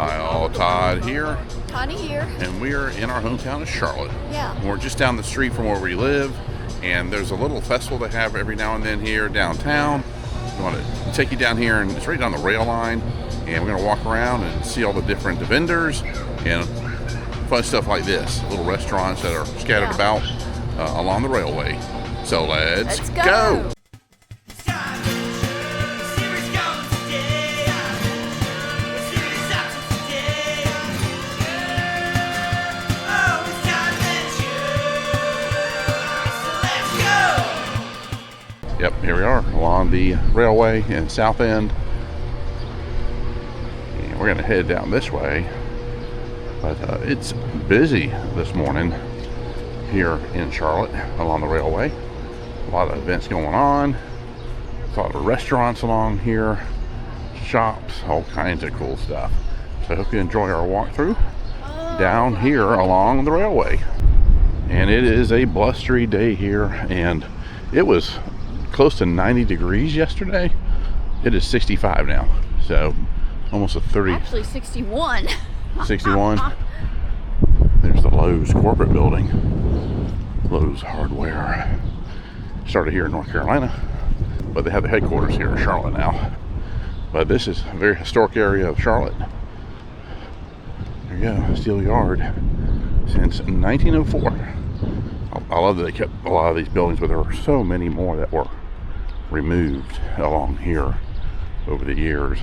Hi all, Todd here. Connie here. And we're in our hometown of Charlotte. Yeah. We're just down the street from where we live, and there's a little festival they have every now and then here downtown. We want to take you down here, and it's right down the rail line, and we're going to walk around and see all the different vendors and fun stuff like this, little restaurants that are scattered about along the railway. So let's go. Yep, here we are along the railway in South End. And we're going to head down this way. But it's busy this morning here in Charlotte along the railway. A lot of events going on. A lot of restaurants along here. Shops, all kinds of cool stuff. So I hope you enjoy our walkthrough down here along the railway. And it is a blustery day here, and it was close to 90 degrees yesterday. It is 65 now, so almost a 30. Actually 61. 61. There's the Lowe's corporate building. Lowe's Hardware. Started here in North Carolina, but they have the headquarters here in Charlotte now. But this is a very historic area of Charlotte. There you go, Steel Yard since 1904. I love that they kept a lot of these buildings, but there were so many more that were removed along here over the years.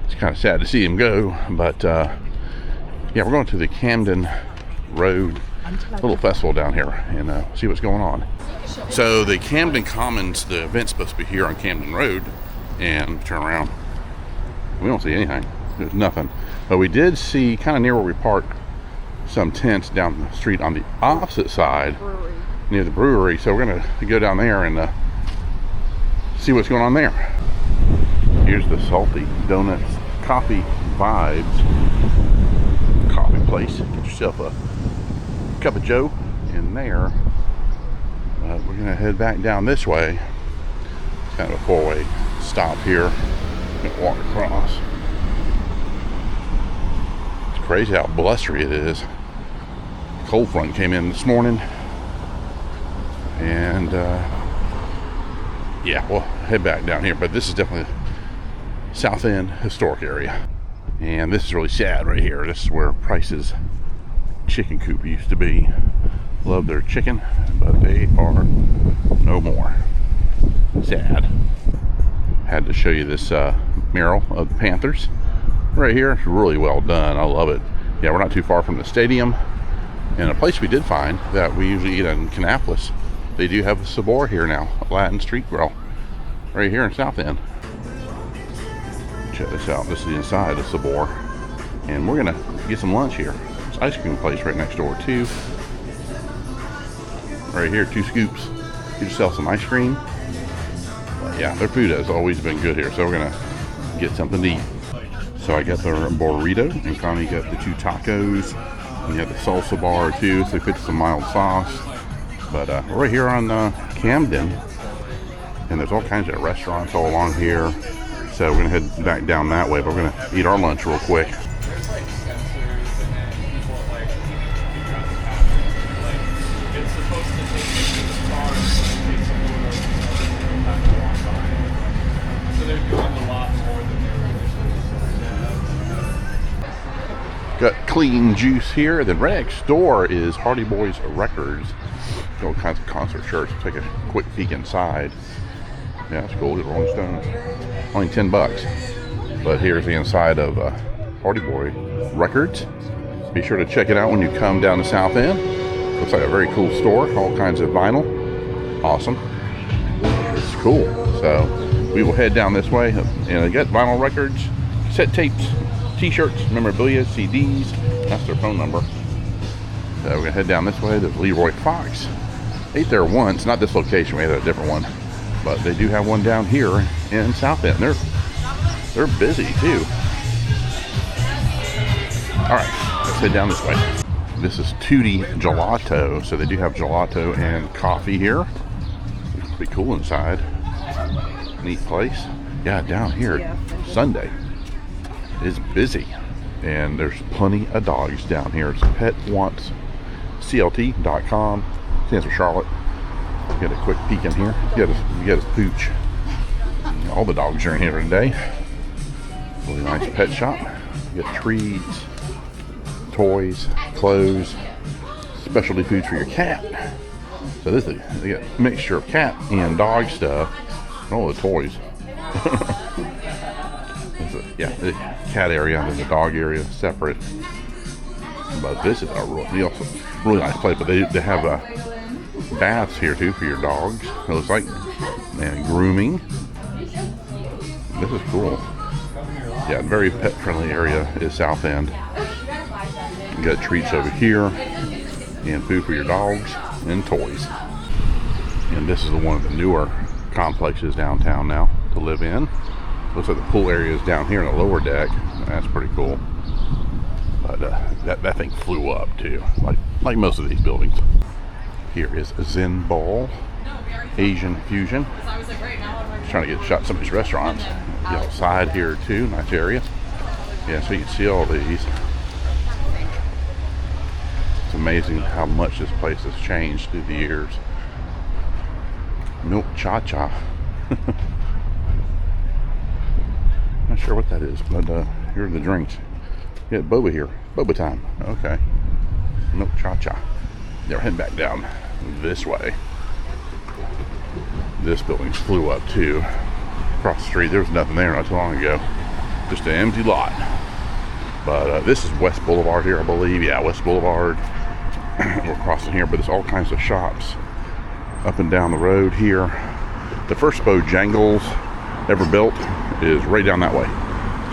It's kind of sad to see them go, but yeah, we're going to the Camden Road little festival down here and see what's going on. So the Camden Commons, the event's supposed to be here on Camden Road, and turn around, we don't see anything. There's nothing, but we did see kind of near where we parked some tents down the street on the opposite side near the brewery, so we're gonna go down there and see what's going on there. Here's the Salty Donuts Coffee Vibes coffee place. Get yourself a cup of joe in there. We're gonna head back down this way. It's kind of a four-way stop here. Gonna walk across. It's crazy how blustery it is. Cold front came in this morning, and yeah, we'll head back down here, but this is definitely South End historic area. And this is really sad right here. This is where Price's chicken coop used to be. Love their chicken, but they are no more. Sad. Had to show you this mural of the Panthers right here. It's really well done. I love it. Yeah, we're not too far from the stadium, and a place we did find that we usually eat in Kannapolis. They do have the Sabor here now, Latin Street Grill, right here in South End. Check this out. This is the inside of Sabor, and we're gonna get some lunch here. It's an ice cream place right next door too. Right here, 2 scoops. Get yourself some ice cream. But yeah, their food has always been good here, so we're gonna get something to eat. So I got the burrito, and Connie got the 2 tacos, and you have the salsa bar too, so fit some mild sauce. But we're right here on Camden, and there's all kinds of restaurants all along here. So we're gonna head back down that way, but we're gonna eat our lunch real quick. Got clean juice here. Then right next door is Hardy Boys Records. All kinds of concert shirts. Take a quick peek inside. Yeah, that's cool. Get Rolling Stones. Only $10. But here's the inside of Hardy Boy Records. Be sure to check it out when you come down to South End. Looks like a very cool store. All kinds of vinyl. Awesome. It's cool. So we will head down this way, and I got vinyl records, cassette tapes, t-shirts, memorabilia, CDs. That's their phone number. So we're gonna head down this way. There's Leroy Fox. Ate there once, not this location. We had a different one, but they do have one down here in South End. They're busy too. All right, let's head down this way. This is Tutti Gelato, so they do have gelato and coffee here. Pretty cool inside. Neat place. Yeah, down here Sunday is busy. And there's plenty of dogs down here. It's petwantsclt.com. Stands for Charlotte. Get a quick peek in here. You got his pooch. All the dogs are in here today. Really nice pet shop. You get treats, toys, clothes, specialty foods for your cat. So this is they got a mixture of cat and dog stuff. And all the toys. Yeah, the cat area and the dog area separate. But this is a really nice place. But they have baths here too for your dogs. It looks like, and grooming. This is cool. Yeah, very pet friendly area is South End. You got treats over here and food for your dogs and toys. And this is one of the newer complexes downtown now to live in. Looks like the pool area is down here in the lower deck. That's pretty cool. But that thing flew up too, like most of these buildings. Here is Zen Bowl, Asian fusion. Just trying to get shot some of these restaurants. The outside here too, nice area. Yeah, so you can see all these. It's amazing how much this place has changed through the years. Milk Cha-Cha. Not sure what that is, but here are the drinks. Yeah, boba here. Boba time. Okay. Milk Cha-Cha. They're heading back down this way. This building flew up too. Across the street, there was nothing there not too long ago. Just an empty lot. But this is West Boulevard here, I believe. Yeah, West Boulevard. We're crossing here, but there's all kinds of shops up and down the road here. The first Bojangles ever built is right down that way.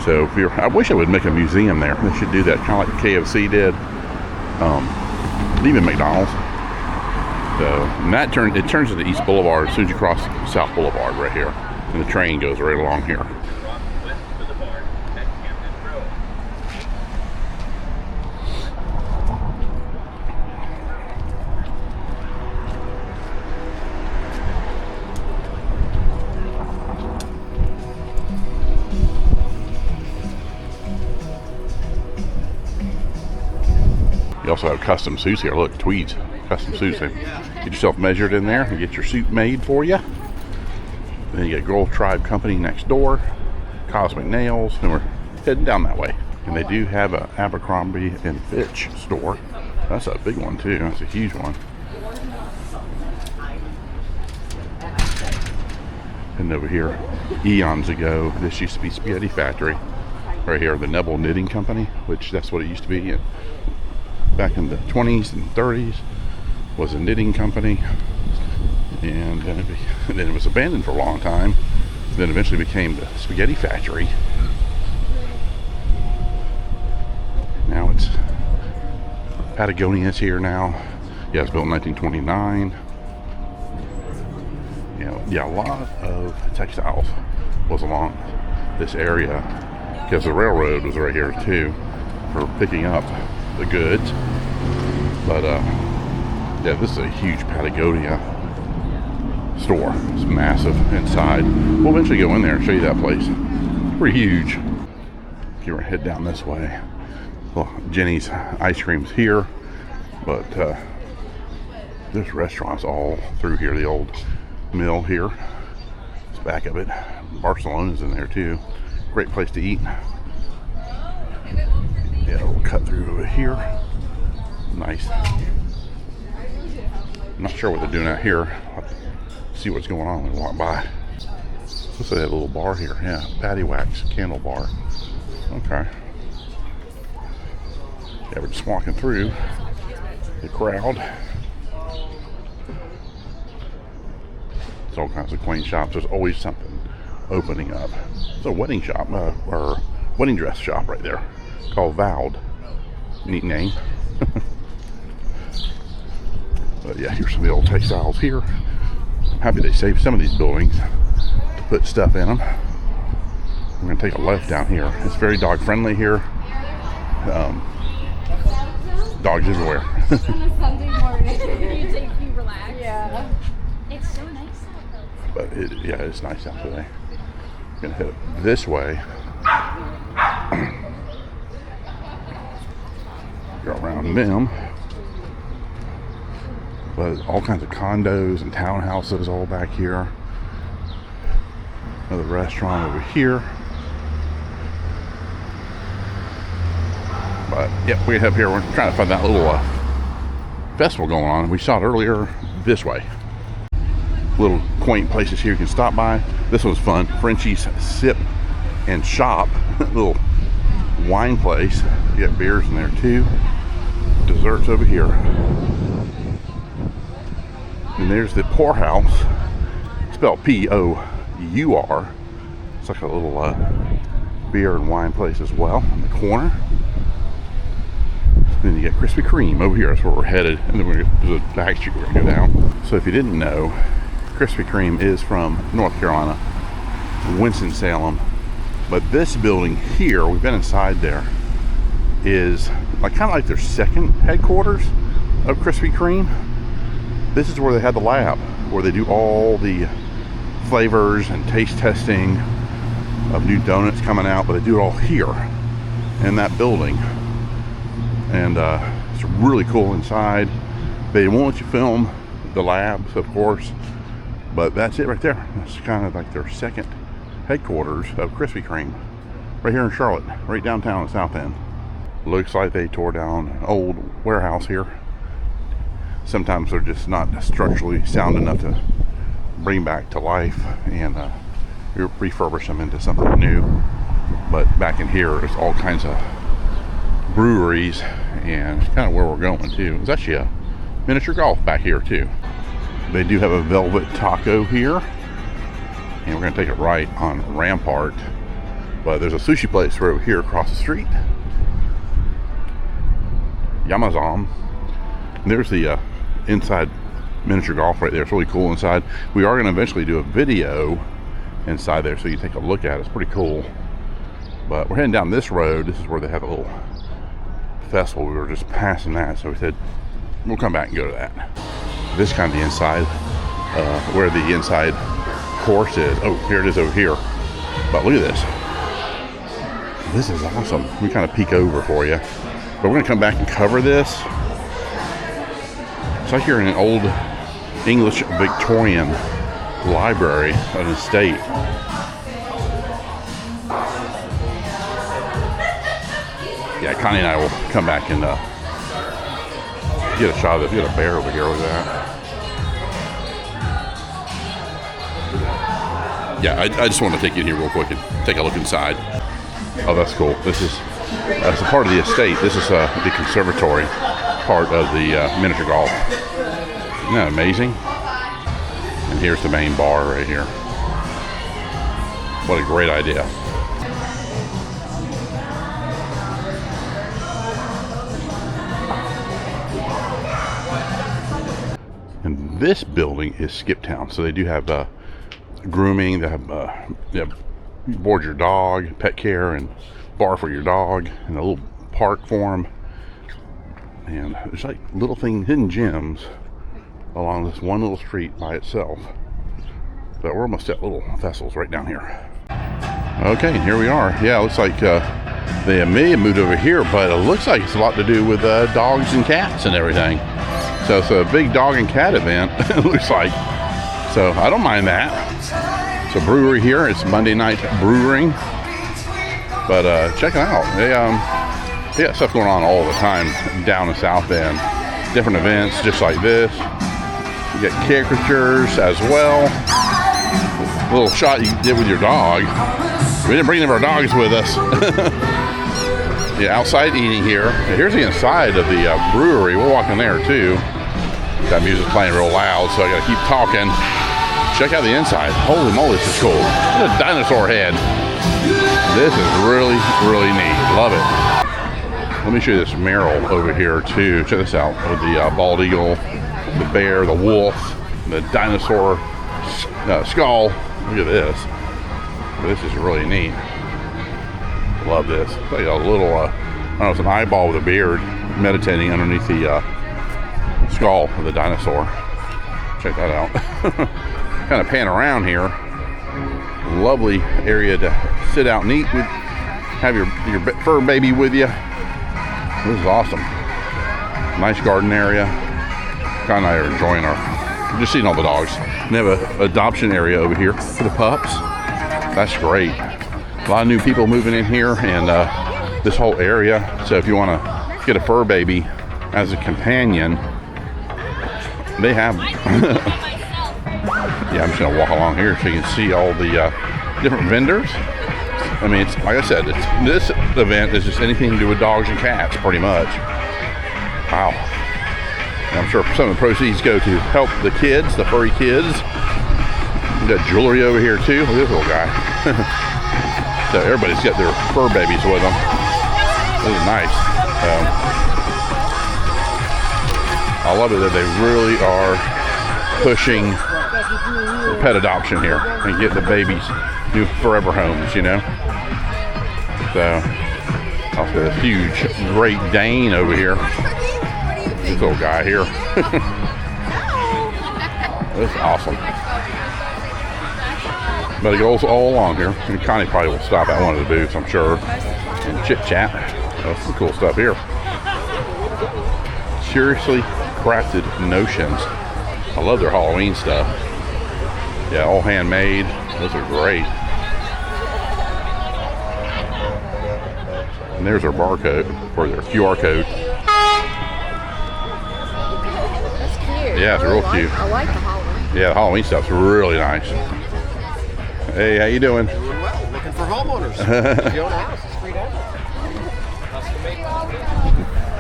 So if I wish I would make a museum there. They should do that, kind of like KFC did. Even McDonald's. So and it turns into East Boulevard as soon as you cross South Boulevard right here, and the train goes right along here. You also have custom suits here. Look, tweeds, custom suits. Get yourself measured in there and get your suit made for you. Then you got Grove Tribe Company next door, Cosmic Nails, and we're heading down that way. And they do have a Abercrombie and Fitch store. That's a big one too. That's a huge one. And over here, eons ago, this used to be Spaghetti Factory. Right here, the Nebel Knitting Company, which that's what it used to be. Back in the 20s and 30s, was a knitting company, and then it was abandoned for a long time. Then eventually became the Spaghetti Factory. Now it's Patagonia's here now. Yeah, it's built in 1929. Yeah, a lot of textiles was along this area because the railroad was right here too for picking up the goods. But yeah, this is a huge Patagonia store. It's massive inside. We'll eventually go in there and show you that place. Pretty huge. If you were to head down this way, well, Jenny's ice cream's here, but there's restaurants all through here. The old mill here, it's back of it. Barcelona's in there too. Great place to eat. Yeah, we'll cut through over here. Nice. I'm not sure what they're doing out here. I'll see what's going on when we walk by. Looks like they have a little bar here. Yeah, Patty Wax Candle Bar. Okay. Yeah, we're just walking through the crowd. There's all kinds of quaint shops. There's always something opening up. It's a wedding shop, or wedding dress shop right there, called Vowed. Neat name. But yeah, here's some of the old textiles here. I'm happy they saved some of these buildings to put stuff in them. I'm going to take a left down here. It's very dog friendly here. Dogs everywhere. On a Sunday morning. You relax. Yeah. It's so nice out though. But it's nice out today. I'm going to head this way. Go around them. But all kinds of condos and townhouses all back here. Another restaurant over here. But yeah, we have here, we're trying to find that little festival going on. We saw it earlier this way. Little quaint places here you can stop by. This one's fun. Frenchie's Sip and Shop. Little wine place. You got beers in there too. Desserts over here. And there's the Poorhouse. Spelled P-O-U-R. It's like a little beer and wine place as well in the corner. Then you get Krispy Kreme over here. That's where we're headed. And then there's a back street we're going to go down. So if you didn't know, Krispy Kreme is from North Carolina, Winston-Salem. But this building here, we've been inside there, is like kind of like their second headquarters of Krispy Kreme. This is where they had the lab, where they do all the flavors and taste testing of new donuts coming out, but they do it all here in that building. And it's really cool inside. They won't let you film the labs, of course, but that's it right there. That's kind of like their second headquarters of Krispy Kreme, right here in Charlotte, right downtown at South End. Looks like they tore down an old warehouse here. Sometimes they're just not structurally sound enough to bring back to life and refurbish them into something new. But back in here, there's all kinds of breweries, and kind of where we're going too. There's actually a miniature golf back here too. They do have a Velvet Taco here, and we're going to take it right on Rampart. But there's a sushi place right over here across the street. Yamazam. And there's the inside miniature golf right there. It's really cool inside. We are going to eventually do a video inside there so you take a look at it. It's pretty cool. But we're heading down this road. This is where they have a little festival. We were just passing that, so we said we'll come back and go to that. This kind of the inside, where the inside course is. Oh, here it is over here. But look at this. This is awesome. We kind of peek over for you. But we're going to come back and cover this. It's like you're in an old English Victorian library of an estate. Yeah, Connie and I will come back and get a shot of this. We got a bear over here. Look at that. Yeah, I just want to take you in here real quick and take a look inside. Oh, that's cool. This is as a part of the estate. This is the conservatory part of the miniature golf. Isn't that amazing? And here's the main bar right here. What a great idea. And this building is Skip Town. So they do have grooming. They have board your dog, pet care, and bar for your dog, and a little park for them. And there's like little hidden gems along this one little street by itself. But we're almost at little Festivals right down here. Okay, here we are. Yeah, it looks like they may have moved over here, but it looks like it's a lot to do with dogs and cats and everything. So it's a big dog and cat event, it looks like. So I don't mind that. It's a brewery here. It's Monday Night Brewing. But check it out. They got stuff going on all the time down in South End. Different events just like this. You get caricatures as well. A little shot you did with your dog. We didn't bring any of our dogs with us. Yeah, outside eating here. Here's the inside of the brewery. We'll walk in there too. That music's playing real loud, so I gotta keep talking. Check out the inside. Holy moly, this is cool. Look at a dinosaur head. This is really, really neat. Love it. Let me show you this mural over here too. Check this out with the bald eagle, the bear, the wolf, the dinosaur skull. Look at this. This is really neat. Love this. It's like a little, I don't know, it's an eyeball with a beard meditating underneath the skull of the dinosaur. Check that out. Kind of pan around here. Lovely area to sit out and eat with. Have your fur baby with you. This is awesome. Nice garden area. Kind of are enjoying just seeing all the dogs. And they have an adoption area over here for the pups. That's great. A lot of new people moving in here, and this whole area. So if you want to get a fur baby as a companion, they have. Yeah, I'm just gonna walk along here so you can see all the different vendors. I mean, it's like I said, this event is just anything to do with dogs and cats, pretty much. Wow. And I'm sure some of the proceeds go to help the kids, the furry kids. We got jewelry over here too. Look at this little guy. So everybody's got their fur babies with them. This is nice. I love it that they really are pushing pet adoption here and get the babies new forever homes, you know. So I've got a huge Great Dane over here. This little guy here. This is awesome. But it goes all along here. And Connie probably will stop at one of the booths, I'm sure, and chit chat. That's some cool stuff here. Seriously crafted notions. I love their Halloween stuff. Yeah, all handmade. Those are great. And there's our barcode, or their QR code. That's cute. Yeah, it's real cute. I like the Halloween. Yeah, the Halloween stuff's really nice. Hey, how you doing? Doing well. Looking for homeowners. If you own a house, it's free down.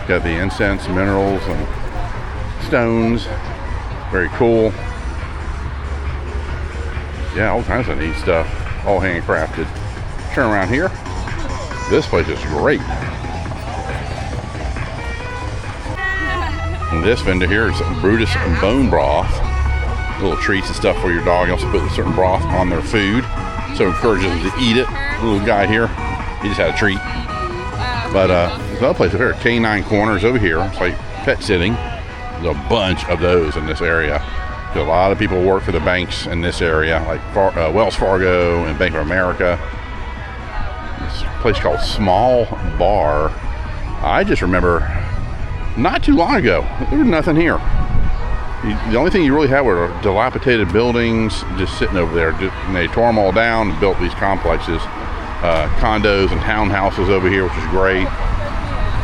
Got the incense, minerals, and stones. Very cool. Yeah, all kinds of neat stuff. All handcrafted. Turn around here. This place is great. And this vendor here is Brutus bone broth. Little treats and stuff for your dog. You also put a certain broth on their food, so encourages them to eat it. Little guy here, he just had a treat. But there's another place over here, Canine Corners over here. It's like pet sitting. There's a bunch of those in this area. A lot of people work for the banks in this area, like Wells Fargo and Bank of America. This place called Small Bar. I just remember not too long ago, there was nothing here. The only thing you really had were dilapidated buildings just sitting over there. And they tore them all down and built these complexes, condos and townhouses over here, which is great.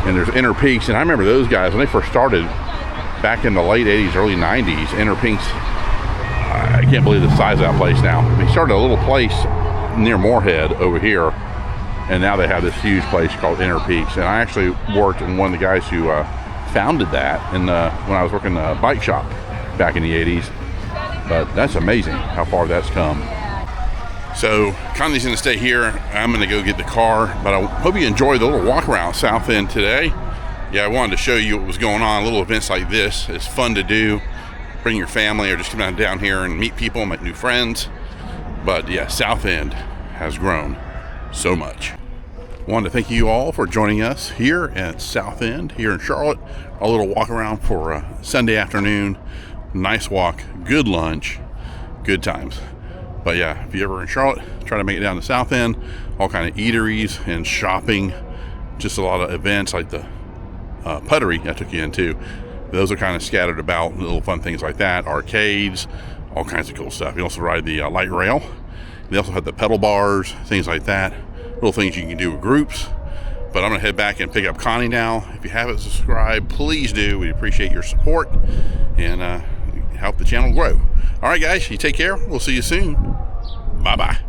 And there's Inner Peaks, and I remember those guys when they first started back in the late 80s, early 90s. Inner Peaks, I can't believe the size of that place now. They started a little place near Moorhead over here, and now they have this huge place called Inner Peaks. And I actually worked in one of the guys who founded that when I was working in a bike shop back in the 80s. But that's amazing how far that's come. So Connie's gonna stay here. I'm gonna go get the car, but I hope you enjoyed the little walk around South End today. Yeah, I wanted to show you what was going on. Little events like this, it's fun to do. Bring your family or just come down here and meet people, make new friends. But yeah, South End has grown so much. Wanted to thank you all for joining us here at South End, here in Charlotte. A little walk around for a Sunday afternoon. Nice walk, good lunch, good times. But yeah, if you're ever in Charlotte, try to make it down to South End. All kind of eateries and shopping. Just a lot of events like the Puttery I took you into. Those are kind of scattered about, little fun things like that. Arcades, all kinds of cool stuff. You also ride the light rail. They also have the pedal bars, things like that. Little things you can do with groups. But I'm going to head back and pick up Connie now. If you haven't subscribed, please do. We appreciate your support and help the channel grow. All right, guys, you take care. We'll see you soon. Bye-bye.